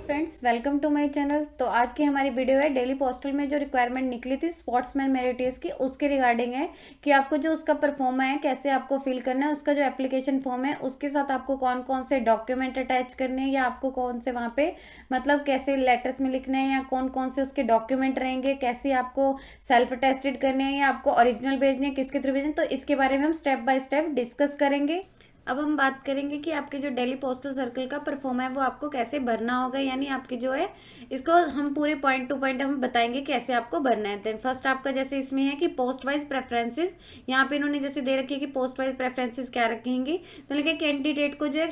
Friends, welcome to my channel. तो आज की हमारी वीडियो है डेली पोस्टल में जो रिक्वायरमेंट निकली थी स्पोर्ट्समैन मेरिटियर्स की, उसके रिगार्डिंग है कि आपको जो उसका परफॉर्म है कैसे आपको फिल करना है, उसका जो एप्लीकेशन फॉर्म है उसके साथ आपको कौन कौन से डॉक्यूमेंट अटैच करने हैं या आपको कौन से वहाँ पे मतलब कैसे लेटर्स में लिखने हैं या कौन कौन से उसके डॉक्यूमेंट रहेंगे, कैसे आपको सेल्फ अटेस्टेड करने हैं या आपको ओरिजिनल भेजने हैं, किसके थ्रू भेजने, तो इसके बारे में हम स्टेप बाय स्टेप डिस्कस करेंगे। अब हम बात करेंगे कि आपके जो डेली पोस्टल सर्कल का परफॉर्म है वो आपको कैसे भरना होगा, यानी आपकी जो है इसको हम पूरे पॉइंट टू पॉइंट हम बताएंगे कैसे आपको भरना है। देन फर्स्ट आपका जैसे इसमें है कि पोस्ट वाइज प्रेफरेंसेस, यहाँ पे इन्होंने जैसे दे रखी है कि पोस्ट वाइज प्रेफरेंसेस क्या रखेंगी, तो लिखे कैंडिडेट को जो है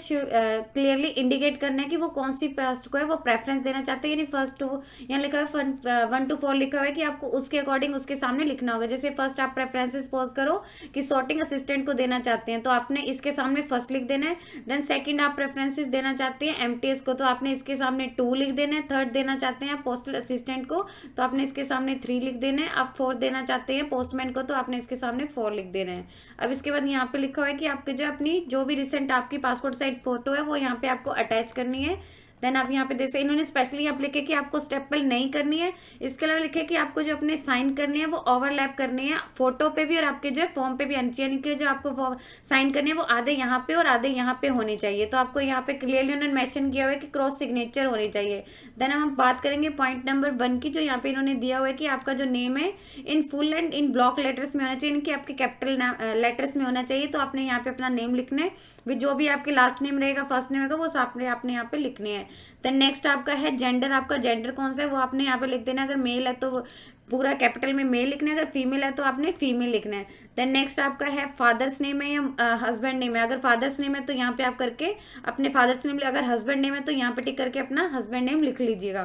क्लियरली इंडिकेट करना है कि वो कौन सी पोस्ट को है वो प्रेफरेंस देना चाहते हैं। यानी फर्स्ट टू यहाँ लिखा है 1 to 4 लिखा हुआ है कि आपको उसके अकॉर्डिंग उसके सामने लिखना होगा। जैसे फर्स्ट आप प्रेफरेंसेस पोज करो कि सॉर्टिंग असिस्टेंट को देना चाहते हैं तो आपने इसके सामने फर्स्ट लिख देना है। देन सेकंड आप प्रेफरेंसेस देना चाहते हैं एमटीएस को तो आपने इसके सामने 2 लिख देना है। थर्ड देना चाहते हैं पोस्टल असिस्टेंट को तो आपने इसके सामने 3 लिख देना है। आप फोर्थ देना चाहते हैं पोस्टमैन को तो आपने इसके सामने 4 लिख देना है। अब इसके बाद यहाँ पे लिखा हुआ है कि आपके जो अपनी जो भी रिसेंट आपकी पासपोर्ट साइज फोटो है वो यहाँ पे आपको अटैच करनी है। देन आप यहाँ पे जैसे इन्होंने स्पेशली यहाँ पे लिखे कि आपको स्टेपल नहीं करनी है, इसके अलावा लिखे कि आपको जो अपने साइन करनी है वो ओवरलैप करनी है फोटो पे भी और आपके जो फॉर्म पे भी आनी चाहिए, यानी कि जो आपको साइन करनी है वो आधे यहाँ पे और आधे यहाँ पे होनी चाहिए। तो आपको यहाँ पे क्लियरली उन्होंने मेंशन किया हुआ है कि क्रॉस सिग्नेचर होनी चाहिए। देन हम बात करेंगे पॉइंट नंबर 1 की, जो यहाँ पे इन्होंने दिया हुआ है कि आपका जो नेम है in full and in block letters में होना चाहिए, इनकी आपके कैपिटल लेटर्स में होना चाहिए। तो आपने यहाँ पे अपना नेम लिखना है, जो भी आपके लास्ट नेम रहेगा फर्स्ट नेम रहेगा वो आपने यहाँ पे लिखने हैं। देन नेक्स्ट आपका है जेंडर, आपका जेंडर कौन सा है वो आपने यहाँ पे लिख देना। अगर मेल है तो पूरा कैपिटल में मेल लिखना है, अगर फीमेल है तो आपने फीमेल लिखना है। देन नेक्स्ट आपका है फादर्स नेम है या हस्बैंड नेम है। अगर फादर्स नेम है तो यहाँ पे आप करके अपने फादर्स नेम, अगर हस्बैंड नेम है तो यहाँ पे टिक करके अपना हस्बैंड नेम लिख लीजिएगा।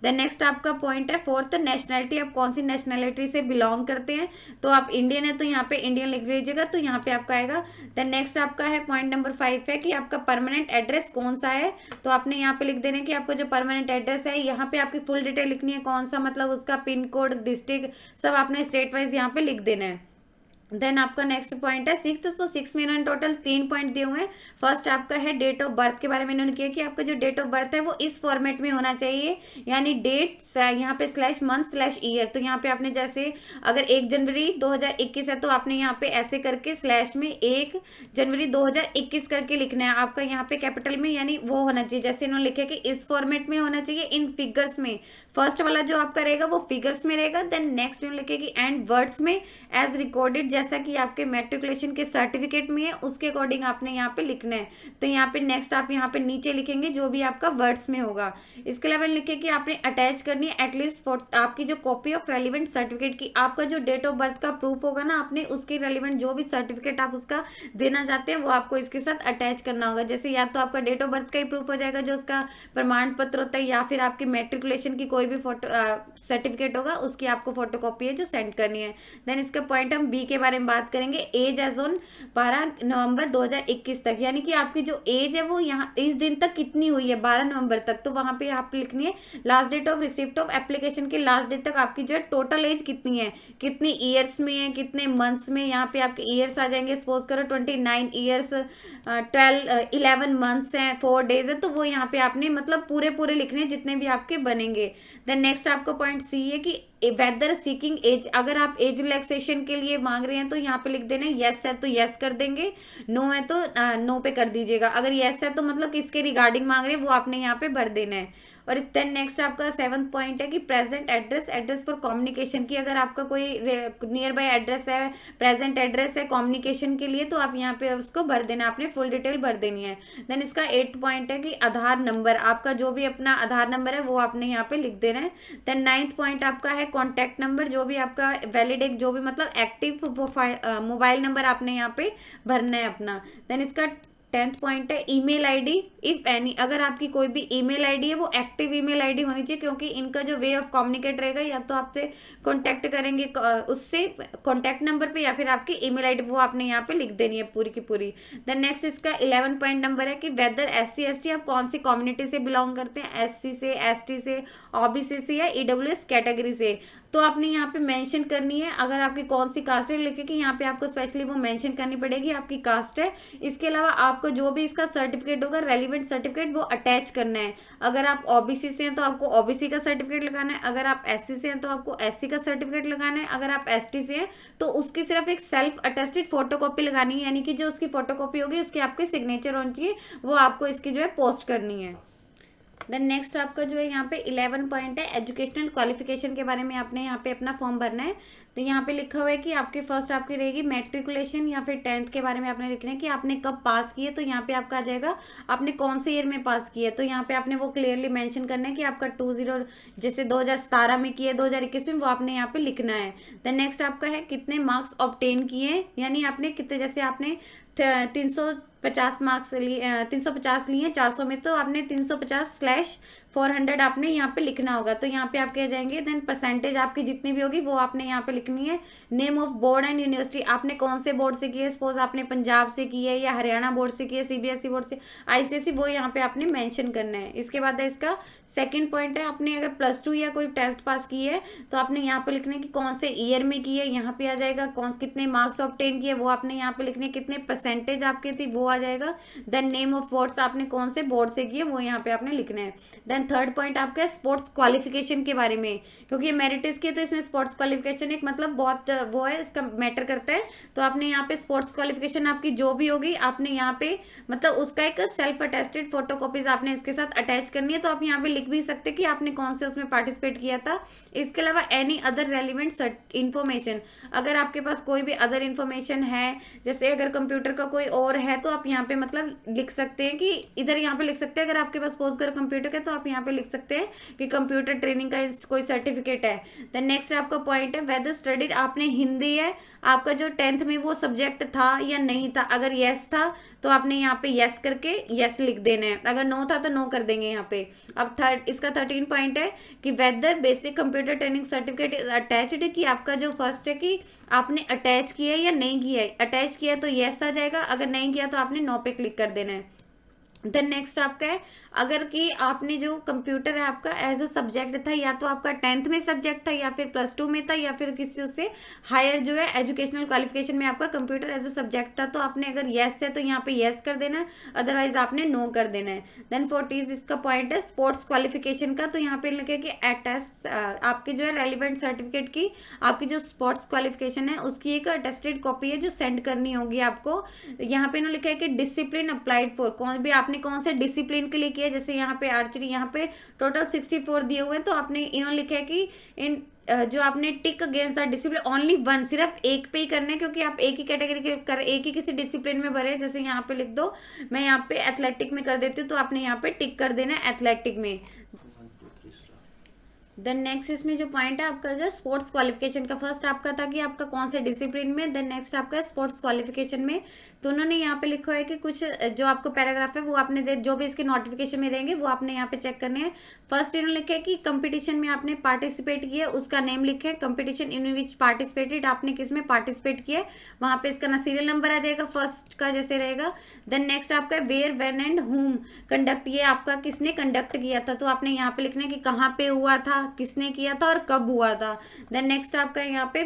देन नेक्स्ट आपका पॉइंट है फोर्थ नेशनैलिटी, आप कौन सी नेशनैलिटी से बिलोंग करते हैं तो आप इंडियन है तो यहाँ पे इंडियन लिख लीजिएगा तो यहाँ पे आपका आएगा। देन नेक्स्ट आपका है पॉइंट नंबर 5 है कि आपका परमानेंट एड्रेस कौन सा है तो आपने यहाँ पे लिख देना है कि आपका जो परमानेंट एड्रेस है यहाँ पे आपकी फुल डिटेल लिखनी है, कौन सा मतलब उसका पिन कोड डिस्ट्रिक्ट सब आपने स्टेट वाइज यहाँ पे लिख देना है। देन आपका नेक्स्ट पॉइंट है 6, तो 6 में इन्होंने टोटल 3 पॉइंट दिए हुए हैं। फर्स्ट आपका है डेट ऑफ बर्थ के बारे में इन्होंने किया कि आपका जो डेट ऑफ बर्थ है वो इस फॉर्मेट में होना चाहिए, यानी डेट यहाँ पे /मंथ/ईयर। तो यहाँ पे आपने जैसे अगर 1 जनवरी 2021 है तो आपने यहाँ पे ऐसे करके स्लैश में 1 जनवरी 2021 करके लिखना है आपका यहाँ पे कैपिटल में, यानी वो होना चाहिए जैसे इन्होंने लिखा कि इस फॉर्मेट में होना चाहिए इन फिगर्स में। फर्स्ट वाला जो आपका रहेगा वो फिगर्स में रहेगा। देन नेक्स्ट इन्होंने लिखे कि एंड वर्ड्स में एज रिकॉर्डेड, जैसा कि आपके मैट्रिकुलेशन के सर्टिफिकेट में है उसके अकॉर्डिंग आपने यहाँ पे लिखना है। तो यहाँ पे नेक्स्ट आप यहाँ पे नीचे लिखेंगे जो भी आपका वर्ड्स में होगा। इसके अलावा लिखे कि आपने अटैच करनी है एटलीस्ट आपकी जो कॉपी ऑफ रेलिवेंट सर्टिफिकेट की, आपका जो डेट ऑफ बर्थ का प्रूफ होगा ना, आपने उसके रेलिवेंट जो भी सर्टिफिकेट आप उसका देना चाहते हैं वो आपको इसके साथ अटैच करना होगा। जैसे या तो आपका डेट ऑफ बर्थ का ही प्रूफ हो जाएगा जो उसका प्रमाण पत्र होता है, या फिर आपकी मैट्रिकुलेशन की कोई भी फोटो सर्टिफिकेट होगा उसकी आपको फोटो कॉपी है जो सेंड करनी है। देन इसके पॉइंट हम बी के बारे में बात करेंगे, एज एज ऑन 12 नवंबर 2021 तक, यानी कि आपकी जो एज है वो यहाँ इस दिन तक कितनी हुई है 12 नवंबर तक, तो वहां पे आप लिखनी है last date of receipt of application के लास्ट डेट तक आपकी जो है टोटल एज कितनी है, कितनी ईयर्स में है, कितने मंथ्स में। यहाँ पे आपके ईयर्स आ जाएंगे, सपोज करो 29 ईयर्स 11 मंथ्स हैं 4 डेज है, तो वो यहाँ पे आपने मतलब पूरे लिखने जितने भी आपके बनेंगे। देन नेक्स्ट आपको पॉइंट सी है कि वेदर सीकिंग एज, अगर आप एज रिलैक्सेशन के लिए मांग रहे हैं तो यहाँ पे लिख देना, यस है तो यस कर देंगे, नो है तो नो पे कर दीजिएगा। अगर यस है तो मतलब किसके रिगार्डिंग मांग रहे हैं वो आपने यहाँ पे भर देना है। और देन नेक्स्ट आपका 7th पॉइंट है कि present address, address for communication की, अगर आपका कोई नियर बाय एड्रेस है, प्रेजेंट एड्रेस है कम्युनिकेशन के लिए तो आप यहाँ पे उसको भर देना, आपने फुल डिटेल भर देनी है। देन इसका 8th पॉइंट है कि आधार नंबर, आपका जो भी अपना आधार नंबर है वो आपने यहाँ पे लिख देना है। देन 9th पॉइंट आपका है कॉन्टैक्ट नंबर, जो भी आपका वैलिड एक जो भी मतलब एक्टिव मोबाइल नंबर आपने यहाँ पे भरना है अपना। देन इसका 10th पॉइंट है ईमेल आईडी इफ एनी, अगर आपकी कोई भी ईमेल आईडी है वो एक्टिव ईमेल आईडी होनी चाहिए, क्योंकि इनका जो वे ऑफ कम्युनिकेट रहेगा या तो आपसे कांटेक्ट करेंगे उससे कांटेक्ट नंबर पे या फिर आपकी ईमेल आईडी वो आपने यहाँ पे लिख देनी है पूरी की पूरी। देन नेक्स्ट इसका 11 पॉइंट नंबर है कि वेदर SC ST आप कौन सी कम्युनिटी से बिलोंग करते हैं, SC से, ST से, OBC से या EWS कैटेगरी से। तो आपने यहाँ पे मेंशन करनी है। अगर आपकी कौन सी कास्ट है लिखे कि यहाँ पे आपको स्पेशली वो मेंशन करनी पड़ेगी आपकी कास्ट है। इसके अलावा आपको जो भी इसका सर्टिफिकेट होगा रेलिवेंट सर्टिफिकेट वो अटैच करना है। अगर आप ओबीसी से हैं तो आपको ओबीसी का सर्टिफिकेट लगाना है, अगर आप एससी से हैं तो आपको एससी का सर्टिफिकेट लगाना है, अगर आप एसटी से हैं तो उसकी सिर्फ एक सेल्फ अटेस्टेड फोटोकॉपी लगानी है, यानी कि जो उसकी फोटोकॉपी होगी उसकी आपके सिग्नेचर होनी चाहिए, वो आपको इसकी जो है पोस्ट करनी है। देन नेक्स्ट आपका जो है यहाँ पे 11 पॉइंट है एजुकेशनल क्वालिफिकेशन के बारे में आपने यहाँ पे अपना फॉर्म भरना है। तो यहाँ पे लिखा हुआ है कि आपकी फर्स्ट आपकी रहेगी मैट्रिकुलेशन या फिर 10th के बारे में आपने लिखना है कि आपने कब पास किए। तो यहाँ पे आपका आ जाएगा आपने कौन से ईयर में पास किया, तो यहाँ पे आपने वो क्लियरली मेंशन करना है कि आपका 20 जैसे 2017 में किए 2021 में, वो आपने यहाँ पे लिखना है। देन नेक्स्ट आपका है कितने मार्क्स ऑब्टेन किए, यानी आपने कितने, जैसे आपने 350 मार्क्स लिए 350 लिए 400 में, तो आपने 350/400 आपने यहाँ पे लिखना होगा। तो यहाँ पे आप क्या जाएंगे, देन परसेंटेज आपकी जितनी भी होगी वो आपने यहाँ पे लिखनी है। Name of board and university, आपने कौन से बोर्ड से की है, सपोज आपने पंजाब से की है या हरियाणा बोर्ड से की है, सीबीएसई बोर्ड से, आईसीएसई, वो यहाँ पे आपने मेंशन करना है। इसके बाद है इसका सेकंड पॉइंट है, आपने अगर +2 या कोई 10th पास की है तो आपने यहाँ पे लिखना है कि कौन से ईयर में की है, यहाँ पे आ जाएगा कौन कितने मार्क्स ऑब्टेन किए वो आपने यहाँ पे लिखने, कितने परसेंटेज आपके थी वो आ जाएगा। देन नेम ऑफ बोर्ड्स, आपने कौन से बोर्ड से किए वो यहाँ पे आपने लिखना है। देन थर्ड पॉइंट आपका है स्पोर्ट्स क्वालिफिकेशन के बारे में, क्योंकि ये मेरिट्स की है तो इसमें स्पोर्ट्स क्वालिफिकेशन एक मतलब बहुत वो है, इसका मैटर करता है। तो आपने यहाँ पे स्पोर्ट्स क्वालिफिकेशन आपकी जो भी होगी आपने यहाँ पे मतलब उसका एक सेल्फ अटेस्टेड फोटोकॉपीज आपने इसके साथ अटैच करनी है। तो आप यहाँ पे लिख भी सकते कि आपने कौन से उसमें पार्टिसिपेट किया था। इसके अलावा एनी अदर रेलिवेंट इन्फॉर्मेशन, अगर आपके पास कोई भी अदर इन्फॉर्मेशन है, जैसे अगर कंप्यूटर का कोई और है तो आप यहाँ पे मतलब लिख सकते हैं कि इधर यहाँ पे लिख सकते हैं। अगर आपके पास सपोज कर कंप्यूटर का तो आप यहाँ पे लिख सकते हैं कि कंप्यूटर ट्रेनिंग का कोई सर्टिफिकेट है। देन नेक्स्ट आपका पॉइंट है वेदर स्टडीड, आपने हिंदी है, आपका जो 10th में वो सब्जेक्ट था या नहीं था, अगर यस था तो आपने यहाँ पे यस करके यस लिख देना है, अगर नो था तो नो कर देंगे यहाँ पे। अब इसका 13 पॉइंट है कि whether basic computer training certificate is attached, कि आपका जो फर्स्ट है कि आपने अटैच किया है या नहीं किया है। अटैच किया तो यस आ जाएगा, अगर नहीं किया तो आपने नो पे क्लिक कर देना है। देन नेक्स्ट आपका है अगर कि आपने जो कंप्यूटर है आपका एज अ सब्जेक्ट था, या तो आपका 10th में सब्जेक्ट था या फिर +2 में था या फिर किसी उससे हायर जो है एजुकेशनल क्वालिफिकेशन में आपका कंप्यूटर एज अ सब्जेक्ट था, तो आपने अगर येस है तो यहाँ पे येस कर देना है, अदरवाइज आपने नो कर देना है। देन 40 इसका पॉइंट है स्पोर्ट्स क्वालिफिकेशन का, तो यहाँ पे लिखे कि अटेस्ट आपके जो है रेलिवेंट सर्टिफिकेट की आपकी जो स्पोर्ट्स क्वालिफिकेशन है उसकी एक अटेस्टेड कॉपी है जो सेंड करनी होगी आपको। यहाँ पे इन्होंने लिखा है कि डिसिप्लिन अप्लाइड फॉर, कौन भी आपने कौन से डिसिप्लिन के लिए किया, जैसे यहाँ पे आर्चरी, यहाँ पे टोटल 64 दिए हुए हैं, तो आपने इन्होंने लिखा है कि इन जो आपने tick against the discipline only one, सिर्फ एक पे ही करना है, क्योंकि आप एक ही कैटेगरी के कर एक ही किसी डिसिप्लिन में भरे। जैसे यहाँ पे लिख दो, मैं यहाँ पे एथलेटिक में कर देती हूँ तो आपने यहाँ पे टिक कर देना है एथलेटिक में। देन नेक्स्ट इसमें जो पॉइंट है आपका जो स्पोर्ट्स क्वालिफिकेशन का, फर्स्ट आपका था कि आपका कौन से डिसिप्लिन में, देन नेक्स्ट आपका स्पोर्ट्स क्वालिफिकेशन में। तो उन्होंने यहाँ पे लिखा है कि कुछ जो आपको पैराग्राफ है वो आपने जो भी इसके नोटिफिकेशन में रहेंगे वो आपने यहाँ पे चेक करने हैं। फर्स्ट इन्होंने लिखा है कि कंपटीशन में आपने पार्टिसिपेट किया, उसका नेम लिखे, कंपटीशन इन विच पार्टिसिपेटेड, आपने किस में पार्टिसिपेट किया, वहाँ पे इसका ना सीरियल नंबर आ जाएगा फर्स्ट का जैसे रहेगा। देन नेक्स्ट आपका where when and whom conduct, ये आपका किसने कंडक्ट किया था, तो आपने यहाँ पे लिखना है कि कहाँ पे हुआ था, किसने किया था और कब हुआ था। देन नेक्स्ट आपका यहाँ पे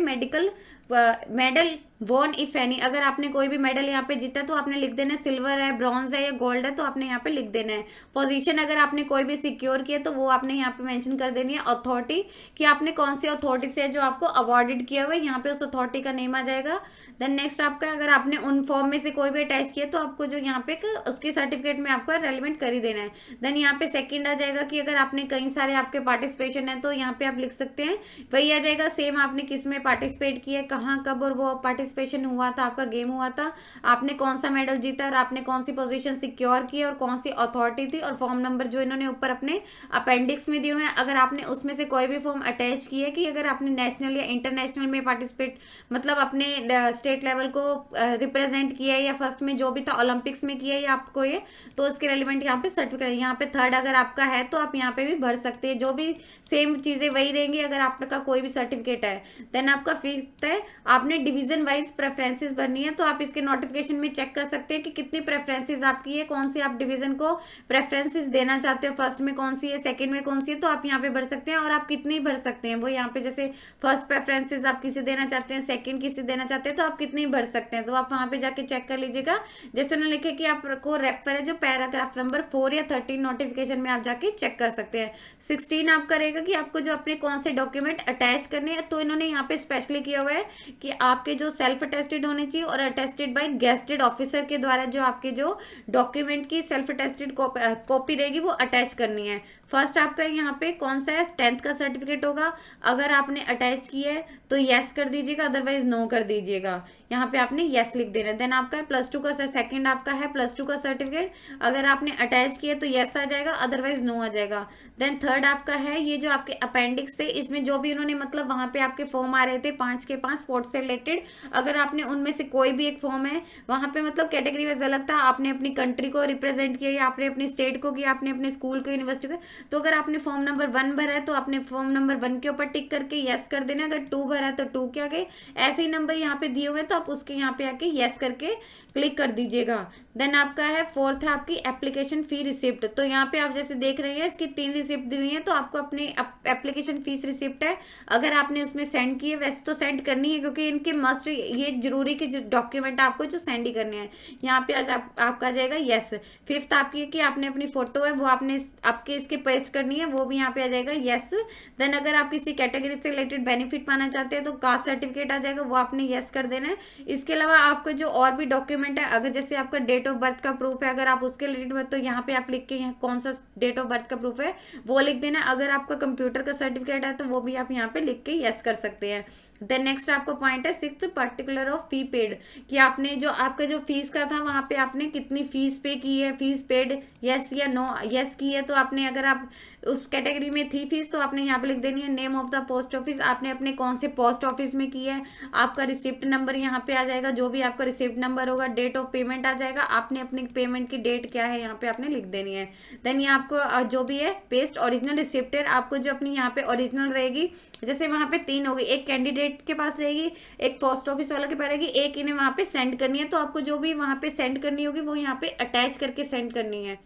मेडल वॉन इफ एनी, अगर आपने कोई भी मेडल यहाँ पे जीता तो आपने लिख देना है सिल्वर है, ब्रॉन्ज है या गोल्ड है, तो आपने यहाँ पे लिख देना है। पोजीशन अगर आपने कोई भी सिक्योर किया तो वो आपने यहाँ पे मेंशन कर देनी है। अथॉरिटी कि आपने कौन सी अथॉरिटी से जो आपको अवॉर्डेड किया हुआ है, यहाँ पे उस अथॉरिटी का नेम आ जाएगा। देन नेक्स्ट आपका अगर आपने उन फॉर्म में से कोई भी अटैच किया तो आपको जो यहाँ पे उसकी सर्टिफिकेट में आपको रेलिवेंट कर ही देना है। देन यहाँ पे सेकंड आ जाएगा कि अगर आपने कई सारे आपके पार्टिसिपेशन है तो यहाँ पे आप लिख सकते हैं, वही आ जाएगा सेम आपने किस में पार्टिसिपेट किया, कहाँ कब और वो पार्टिसिपेशन हुआ था, आपका गेम हुआ था, आपने कौन सा मेडल जीता और आपने कौन सी पोजीशन सिक्योर की और कौन सी अथॉरिटी थी, और फॉर्म नंबर जो इन्होंने ऊपर अपने अपेंडिक्स में दिए हुए हैं, अगर आपने उसमें से कोई भी फॉर्म अटैच किया कि अगर आपने नेशनल या इंटरनेशनल में पार्टिसिपेट मतलब अपने स्टेट लेवल को रिप्रेजेंट किया है या फर्स्ट में जो भी था ओलंपिक्स में किया है या आपको ये, तो उसके रेलिवेंट यहाँ पे सर्टिफिकेट, यहाँ पे थर्ड अगर आपका है तो आप यहाँ पे भी भर सकते हैं, जो भी सेम चीजें वही रहेंगी अगर आपका कोई भी सर्टिफिकेट है। देन आपका फिफ्थ है आपने डिवीजन वाइज प्रेफरेंसेस भरनी है। तो आप इसके नोटिफिकेशन में चेक कर सकते हैं कि कितनी प्रेफरेंसेस आपकी है, कौन सी आप डिवीजन को प्रेफरेंसेस देना चाहते हो, फर्स्ट में कौन सी है, सेकंड में कौन सी है, तो आप यहाँ पे भर सकते हैं। और आप कितनी भर सकते हैं वो यहाँ पे, जैसे फर्स्ट प्रेफरेंसेस आप किसे देना चाहते हैं, सेकंड किसे देना चाहते हैं, तो आप कितनी भर सकते हैं, तो आप वहां पे जाके चेक कर लीजिएगा। जैसे उन्होंने लिखे कि आपको रेफर है जो पैराग्राफ नंबर 4 या 13 नोटिफिकेशन में आप जाके चेक कर सकते हैं। 16 आपका रहेगा कि आपको जो अपने कौन से डॉक्यूमेंट अटैच करने हैं। तो इन्होंने यहाँ पे स्पेशली किया हुआ है कि आपके जो सेल्फ अटेस्टेड होने चाहिए और अटेस्टेड बाय गेस्टेड ऑफिसर के द्वारा जो आपके जो डॉक्यूमेंट की सेल्फ अटेस्टेड कॉपी रहेगी वो अटैच करनी है। फर्स्ट आपका यहाँ पे कौन सा है, 10th का सर्टिफिकेट होगा। अगर आपने अटैच किया है तो यस कर दीजिएगा, अदरवाइज नो कर दीजिएगा। यहाँ पे आपने यस लिख देना है। देन आपका है +2 का, सेकंड आपका है +2 का सर्टिफिकेट। अगर आपने अटैच किया तो यस आ जाएगा, अदरवाइज नो आ जाएगा। देन थर्ड आपका है ये जो आपके अपेंडिक्स थे, इसमें जो भी उन्होंने मतलब वहां पे आपके फॉर्म आ रहे थे 5 के 5 स्पोर्ट्स से रिलेटेड, अगर आपने उनमें से कोई भी एक फॉर्म है वहां पे मतलब कैटेगरी वाइज अलग था, आपने अपनी कंट्री को रिप्रेजेंट किया या आपने अपनी स्टेट को किया, आपने अपने स्कूल को, यूनिवर्सिटी को, तो अगर आपने फॉर्म नंबर 1 भरा है तो आपने फॉर्म नंबर 1 के ऊपर टिक करके यस कर देना। अगर 2 भरा है तो 2 के आगे ऐसे ही नंबर यहाँ पे दिए हुए हैं तो आप उसके यहाँ पे आके यस करके क्लिक कर दीजिएगा। देन आपका है फोर्थ है आपकी एप्लीकेशन फी रिसिप्ट। तो यहाँ पे आप जैसे देख रहे हैं इसकी 3 रिसिप्ट दी हुई है, तो आपको अपनी एप्लीकेशन फीस रिसिप्ट है, अगर आपने उसमें सेंड की है, वैसे तो सेंड करनी है क्योंकि इनके मस्ट ये जरूरी के डॉक्यूमेंट आपको जो सेंड ही करने हैं। यहाँ पे आज आपका आ जाएगा यस। फिफ्थ आपकी कि आपने अपनी फोटो है वो आपने आपके इसके पेस्ट करनी है, वो भी यहाँ पे आ जाएगा यस। देन अगर आप किसी कैटेगरी से रिलेटेड बेनिफिट पाना चाहते हैं तो कास्ट सर्टिफिकेट आ जाएगा, वो आपने यस कर देना है। इसके अलावा आपका जो और भी डॉक्यूमेंट है, अगर जैसे आपका डेट ऑफ बर्थ का प्रूफ है, अगर आप उसके रिलेटेड तो यहाँ पे आप लिख के यहाँ कौन सा डेट ऑफ बर्थ का प्रूफ है वो लिख देना। अगर आपका कंप्यूटर का सर्टिफिकेट है तो वो भी आप यहाँ पे लिख के यस कर सकते हैं। देन नेक्स्ट आपका पॉइंट है 6th particular of fee paid, कि आपने जो आपका जो फीस का था वहां पे आपने कितनी फीस पे की है, फीस पेड यस या नो। यस की है तो आपने, अगर आप उस कैटेगरी में थी फीस तो आपने यहाँ पे लिख देनी है name of the post office, आपने अपने कौन से पोस्ट ऑफिस में की है, आपका रिसिप्ट नंबर यहाँ पे आ जाएगा, जो भी आपका रिसिप्ट नंबर होगा, डेट ऑफ पेमेंट आ जाएगा, आपने अपनी पेमेंट की डेट क्या है यहाँ पे आपने लिख देनी है। देन ये आपको जो भी है पेस्ट ओरिजिनल रिसिप्ट है, आपको जो अपनी यहाँ पे ओरिजिनल रहेगी, जैसे वहां पे 3 होगी, एक कैंडिडेट के पास रहेगी, एक पोस्ट ऑफिस वाला के पास रहेगी, एक इन्हें वहां पे सेंड करनी है, तो आपको जो भी वहां पे सेंड करनी होगी वो यहाँ पे अटैच करके सेंड करनी है।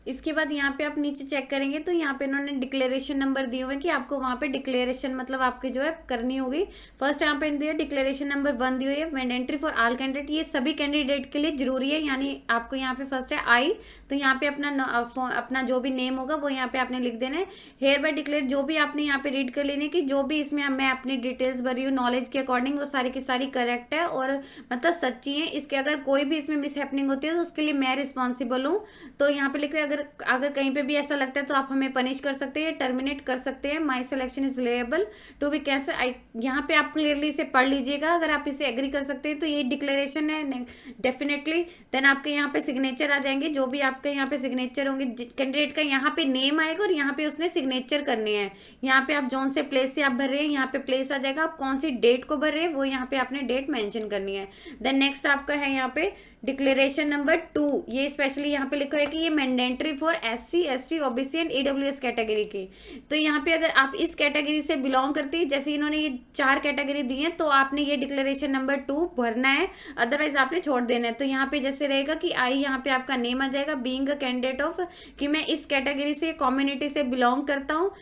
इसके बाद यहाँ पे आप नीचे चेक करेंगे तो यहाँ पे इन्होंने डिक्लेरेशन नंबर दिए हुए कि आपको वहाँ पे डिक्लेरेशन मतलब आपकी जो है करनी होगी। फर्स्ट यहाँ पे दिया डिक्लेरेशन नंबर 1 दी हुई है, मैंडेटरी फॉर ऑल कैंडिडेट, ये सभी कैंडिडेट के लिए जरूरी है। यानी आपको यहाँ पे फर्स्ट है आई, तो यहाँ पे अपना जो भी नेम होगा वो यहाँ पे आपने लिख देना है। हेयर बाय डिक्लेयर, जो भी आपने यहाँ पे रीड कर लेने की, जो भी इसमें मैं अपनी डिटेल्स भरी हूँ नॉलेज के अकॉर्डिंग वो सारी की सारी करेक्ट है और मतलब सच्ची है। इसके अगर कोई भी इसमें मिस हैपनिंग होती है तो उसके लिए मैं रिस्पॉन्सिबल हूँ। तो यहाँ पे लिख रहे अगर कहीं पे भी ऐसा लगता है तो आप हमें पनिश कर सकते हैं, टर्मिनेट कर सकते हैं। My selection is liable to be cancel, यहाँ पे आप क्लियरली इसे पढ़ लीजिएगा, अगर आप इसे एग्री कर सकते हैं तो ये डिक्लेरेशन है डेफिनेटली। देन आपके यहाँ पे सिग्नेचर आ जाएंगे, जो भी आपके यहाँ पे सिग्नेचर होंगे कैंडिडेट का, यहाँ पे नेम आएगा और यहाँ पे उसने सिग्नेचर करने हैं। यहाँ पे आप जौन से प्लेस से आप भर रहे हैं यहाँ पे प्लेस आ जाएगा, आप कौन सी डेट को भर रहे हैं वो यहाँ पे आपने डेट मेंशन करनी है। देन नेक्स्ट आपका है यहाँ पे डिक्लेरेशन नंबर 2, ये स्पेशली यहाँ पे लिखा है कि ये mandatory for SC ST OBC and EWS category की। तो यहाँ पे अगर आप इस कैटेगरी से बिलोंग करती है, जैसे इन्होंने ये 4 कैटेगरी दी है, तो आपने ये डिक्लेरेशन नंबर 2 भरना है, अदरवाइज आपने छोड़ देना है। तो यहाँ पे जैसे रहेगा कि आई, यहाँ पे आपका नेम आ जाएगा, बीइंग अ कैंडिडेट ऑफ, कि मैं इस कैटेगरी से कम्युनिटी से बिलोंग करता हूँ,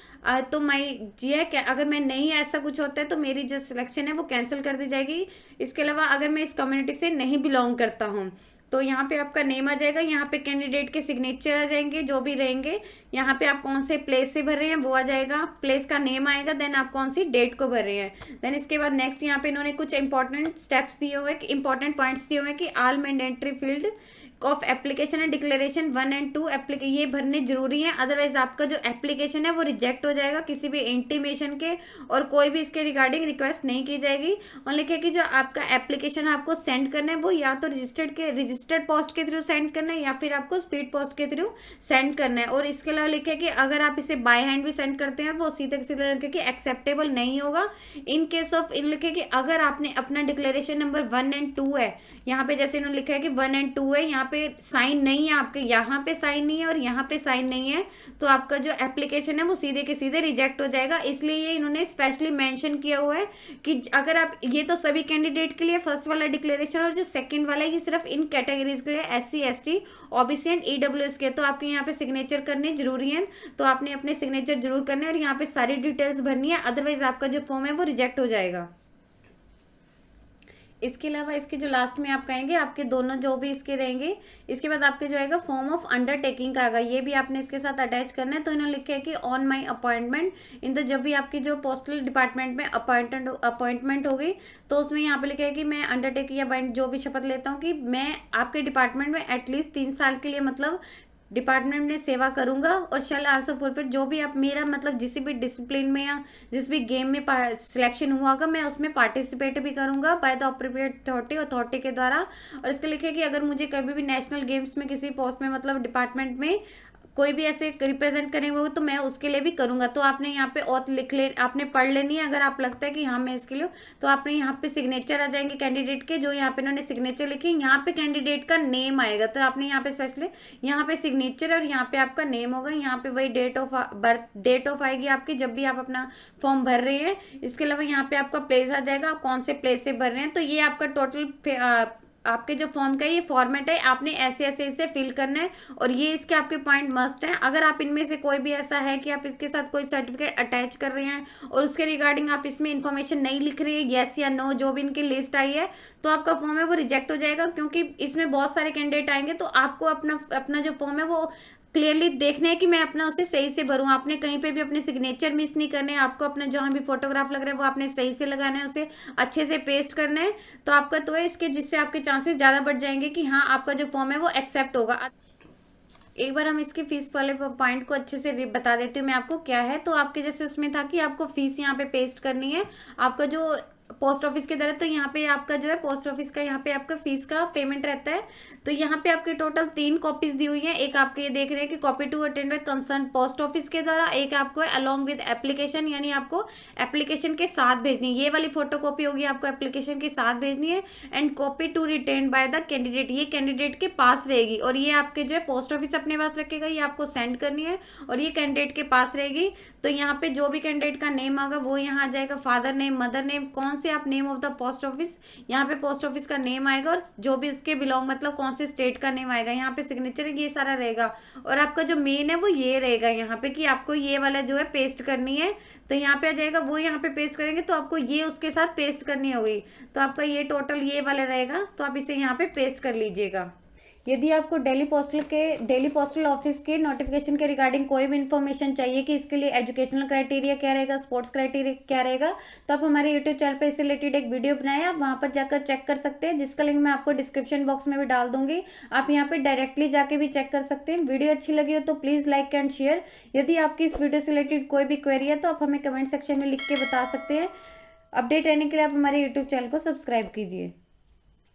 तो मैं ये है कि अगर मैं नहीं ऐसा कुछ होता है तो मेरी जो सिलेक्शन है वो कैंसिल कर दी जाएगी। इसके अलावा अगर मैं इस कम्युनिटी से नहीं बिलोंग करता हूँ तो यहाँ पे आपका नेम आ जाएगा, यहाँ पे कैंडिडेट के सिग्नेचर आ जाएंगे जो भी रहेंगे, यहाँ पे आप कौन से प्लेस से भर रहे हैं वो आ जाएगा, प्लेस का नेम आएगा, देन आप कौन सी डेट को भर रहे हैं। देन इसके बाद नेक्स्ट यहाँ पे इन्होंने कुछ इंपॉर्टेंट स्टेप्स दिए हुए, इंपॉर्टेंट पॉइंट्स दिए हुए हैं कि all mandatory field of application and declaration 1 and 2 ये भरने जरूरी है, अदरवाइज आपका जो एप्लीकेशन है वो रिजेक्ट हो जाएगा किसी भी इंटीमेशन के, और कोई भी इसके रिगार्डिंग रिक्वेस्ट नहीं की जाएगी। और लिखे कि जो आपका एप्लीकेशन आपको सेंड करना है वो या तो रजिस्टर्ड पोस्ट के थ्रू सेंड करना है या फिर आपको स्पीड पोस्ट के थ्रू सेंड करना है। और इसके अलावा लिखे कि अगर आप इसे बाय हैंड भी सेंड करते हैं वो सीधे सीधे लिखे कि एक्सेप्टेबल नहीं होगा। इन केस ऑफ इन लिखे कि अगर आपने अपना डिक्लेरेशन नंबर 1 and 2 है, यहाँ पे जैसे इन्होंने लिखा है कि 1 and 2 है, यहाँ पे साइन नहीं है, आपके यहाँ पे साइन नहीं है और यहाँ पे साइन नहीं है, तो आपका जो एप्लीकेशन है वो सीधे के सीधे रिजेक्ट हो जाएगा। इसलिए ये इन्होंने स्पेशली मेंशन किया हुआ है कि अगर आप, ये तो सभी कैंडिडेट के लिए फर्स्ट वाला डिक्लेरेशन, और जो सेकंड वाला है ये सिर्फ इन कैटेगरीज के लिए SC ST OBC and EWS के। तो आपके यहाँ पे सिग्नेचर करने जरूरी है, तो आपने अपने सिग्नेचर जरूर करने और यहाँ पे सारी डिटेल्स भरनी है, अदरवाइज आपका जो फॉर्म है वो रिजेक्ट हो जाएगा। इसके अलावा इसके जो लास्ट में आप कहेंगे आपके दोनों जो भी इसके रहेंगे, इसके बाद आपके जो आएगा फॉर्म ऑफ अंडरटेकिंग का आएगा, ये भी आपने इसके साथ अटैच करना है। तो इन्होंने लिखा है कि on my appointment in the, जब भी आपकी जो पोस्टल डिपार्टमेंट में अपॉइंटमेंट हो गई, तो उसमें यहाँ पे लिखा है कि मैं अंडरटेकिंग या बाइंड जो भी शपथ लेता हूँ कि मैं आपके डिपार्टमेंट में एटलीस्ट 3 साल के लिए मतलब डिपार्टमेंट में सेवा करूंगा, और शैल आल्सो फुलफिल, जो भी आप मेरा मतलब जिस भी डिसिप्लिन में या जिस भी गेम में सिलेक्शन हुआ होगा मैं उसमें पार्टिसिपेट भी करूंगा बाय द अप्रोप्रिएट अथॉरिटी के द्वारा। और इसके लिखे कि अगर मुझे कभी भी नेशनल गेम्स में किसी पोस्ट में मतलब डिपार्टमेंट में कोई भी ऐसे रिप्रेजेंट करने होगा तो मैं उसके लिए भी करूंगा। तो आपने यहाँ पे ऑथ लिख ले, आपने पढ़ लेनी है। अगर आप लगता है कि हाँ मैं इसके लिए, तो आपने यहाँ पे सिग्नेचर आ जाएंगे कैंडिडेट के, जो यहाँ पे इन्होंने सिग्नेचर लिखे, यहाँ पे कैंडिडेट का नेम आएगा। तो आपने यहाँ पे स्पेशली यहाँ पे सिग्नेचर और यहाँ पे आपका नेम होगा, यहाँ पे वही डेट ऑफ आएगी आपकी जब भी आप अपना फॉर्म भर रहे हैं। इसके अलावा यहाँ पे आपका प्लेस आ जाएगा, आप कौन से प्लेस से भर रहे हैं। तो ये आपका टोटल आपके जो फॉर्म का ये फॉर्मेट है, आपने ऐसे ऐसे इसे फिल करना है, और ये इसके आपके पॉइंट मस्ट हैं। अगर आप इनमें से कोई भी ऐसा है कि आप इसके साथ कोई सर्टिफिकेट अटैच कर रहे हैं और उसके रिगार्डिंग आप इसमें इन्फॉर्मेशन नहीं लिख रहे हैं, येस या नो जो भी इनकी लिस्ट आई है, तो आपका फॉर्म है वो रिजेक्ट हो जाएगा। क्योंकि इसमें बहुत सारे कैंडिडेट आएंगे, तो आपको अपना जो फॉर्म है वो क्लियरली देखना है कि मैं अपना उसे सही से भरूँ। आपने कहीं पे भी अपने सिग्नेचर मिस नहीं करने, आपको अपना जहाँ भी फोटोग्राफ लग रहा है वो आपने सही से लगाना है, उसे अच्छे से पेस्ट करना है। तो आपका तो है इसके, जिससे आपके चांसेस ज़्यादा बढ़ जाएंगे कि हाँ आपका जो फॉर्म है वो एक्सेप्ट होगा। एक बार हम इसकी फीस वाले पॉइंट को अच्छे से बता देती हूँ मैं आपको क्या है। तो आपके जैसे उसमें था कि आपको फीस यहाँ पे पेस्ट करनी है, आपका जो पोस्ट ऑफिस के द्वारा, तो यहाँ पे आपका जो है पोस्ट ऑफिस का यहाँ पे आपका फीस का पेमेंट रहता है। तो यहाँ पे आपके टोटल 3 कॉपीज दी हुई हैं। एक आपके ये देख रहे हैं कि copy to attend by concern post office के द्वारा, एक आपको है अलॉन्ग विद एप्लीकेशन, यानी आपको एप्लीकेशन के साथ भेजनी है। ये वाली फोटो कॉपी होगी आपको एप्लीकेशन के साथ भेजनी है। And copy to retain by the candidate, ये कैंडिडेट के पास रहेगी, और ये आपके जो है पोस्ट ऑफिस अपने पास रखेगा, ये आपको सेंड करनी है और ये कैंडिडेट के पास रहेगी। तो यहाँ पे जो भी कैंडिडेट का नेम आएगा वो यहाँ आ जाएगा, फादर नेम, मदर नेम, कौन से आप name of the post office, यहाँ पे पोस्ट ऑफिस का नेम आएगा, और जो भी उसके बिलोंग मतलब कौन से स्टेट का नेम आएगा, यहाँ पे सिग्नेचर ये सारा रहेगा। और आपका जो मेन है वो ये रहेगा यहाँ पे कि आपको ये वाला जो है पेस्ट करनी है। तो यहाँ पे आ जाएगा, वो यहाँ पे पेस्ट करेंगे तो आपको ये उसके साथ पेस्ट करनी होगी। तो आपका ये टोटल ये वाला रहेगा, तो आप इसे यहाँ पे पेस्ट कर लीजिएगा। यदि आपको डेली पोस्टल ऑफिस के नोटिफिकेशन के रिगार्डिंग कोई भी इन्फॉर्मेशन चाहिए कि इसके लिए एजुकेशनल क्राइटेरिया क्या रहेगा, स्पोर्ट्स क्राइटेरिया क्या रहेगा, तो आप हमारे यूट्यूब चैनल पर इससे रिलेटेड एक वीडियो बनाए, आप वहाँ पर जाकर चेक कर सकते हैं, जिसका लिंक मैं आपको डिस्क्रिप्शन बॉक्स में भी डाल दूंगी। आप यहाँ पर डायरेक्टली जाके भी चेक कर सकते हैं। वीडियो अच्छी लगी हो तो प्लीज़ लाइक एंड शेयर। यदि आपकी इस वीडियो से रिलेटेड कोई भी क्वेरी है तो आप हमें कमेंट सेक्शन में लिख के बता सकते हैं। अपडेट रहने के लिए आप हमारे यूट्यूब चैनल को सब्सक्राइब कीजिए।